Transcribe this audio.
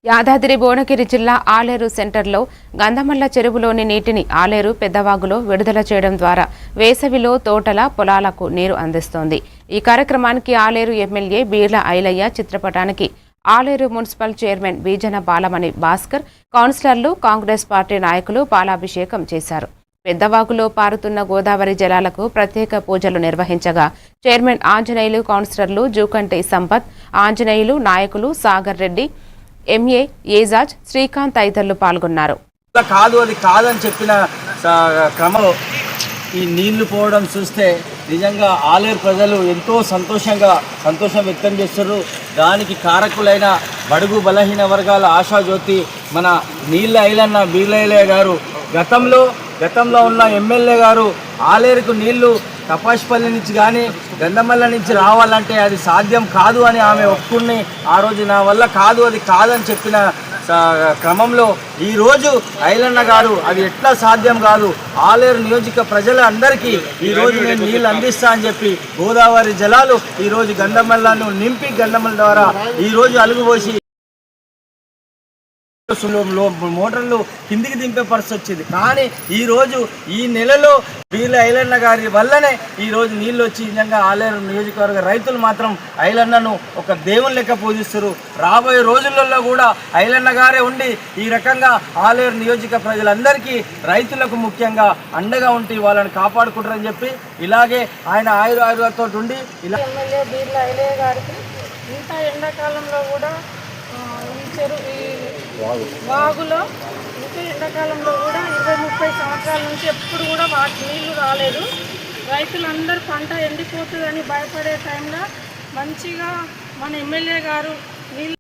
యాదాద్రి భువనగిరి జిల్లా ఆలేరు సెంటర్లో గంధమల్ల చెరువులోని నీటిని ఆలేరు పెద్దవాగులో విడుదల చేయడం ద్వారా వేసవిలో తోటల పొలాలకు నీరు అందిస్తోంది. ఈ కార్యక్రమానికి ఆలేరు ఎమ్మెల్యే బీర్ల ఐలయ్య చిత్రపటానికి ఆలేరు మున్సిపల్ చైర్మన్ బీజన బాలమణి భాస్కర్, కౌన్సిలర్లు, కాంగ్రెస్ పార్టీ నాయకులు పాలాభిషేకం చేశారు. పెద్దవాగులో పారుతున్న గోదావరి జలాలకు ప్రత్యేక పూజలు నిర్వహించగా చైర్మన్ ఆంజనేయులు, కౌన్సిలర్లు జూకంటి సంపత్, ఆంజనేయులు, నాయకులు సాగర్ రెడ్డి, ఎంఏ ఏజాజ్, శ్రీకాంత్ తదితరులు పాల్గొన్నారు. అది కాదని చెప్పిన క్రమంలో ఈ నీళ్లు పోవడం చూస్తే నిజంగా ఆలేరు ప్రజలు ఎంతో సంతోషం వ్యక్తం చేస్తారు. దానికి కారకులైన బడుగు బలహీన వర్గాల ఆశాజ్యోతి మన నీళ్ళ ఐలన్న బీర్లయ్య గారు గతంలో ఉన్న ఎమ్మెల్యే గారు ఆలేరుకు నీళ్లు తపాష్పల్లి నుంచి కానీ గంధమల్ల నుంచి రావాలంటే అది సాధ్యం కాదు అని ఆమె ఒప్పుకుని ఆ రోజు నా వల్ల అది కాదని చెప్పిన క్రమంలో ఈరోజు ఐలన్న గారు అది ఎట్లా సాధ్యం కాదు, ఆలేరు నియోజక ప్రజలందరికీ ఈరోజు నేను నీళ్ళు అందిస్తా అని చెప్పి గోదావరి జలాలు ఈరోజు గంధమల్లను నింపి గంధమల్ల ద్వారా ఈరోజు అలుగుపోసి మోటార్లు కిందికి దింపే పరిస్థితి వచ్చింది. కానీ ఈరోజు ఈ నెలలో బీర్ల ఐలన్న గారి వల్లనే ఈరోజు నీళ్ళు వచ్చి నిజంగా ఆలేరు నియోజకవర్గ రైతులు మాత్రం ఐలన్నను ఒక దేవుని లెక్క పూజిస్తారు. రాబోయే రోజులలో కూడా ఐలన్న గారే ఉండి ఈ రకంగా ఆలేరు నియోజక ప్రజలందరికీ రైతులకు ముఖ్యంగా అండగా ఉండి వాళ్ళని కాపాడుకుంటారని చెప్పి ఇలాగే ఆయన ఆయుర్వేదంతో ఉండి ఇలా ఎమ్మెల్యే బీర్ల ఐలయ్య గారికి ఇంత ఎండాకాలంలో కూడా వాగులో ఇంకా ఎండాకాలంలో కూడా 20-30 సంవత్సరాల నుంచి ఎప్పుడు కూడా వాటి నీళ్లు రాలేదు. రైతులందరూ పంట ఎండిపోతుందని భయపడే టైంలో మంచిగా మన ఎమ్మెల్యే గారు నీళ్ళు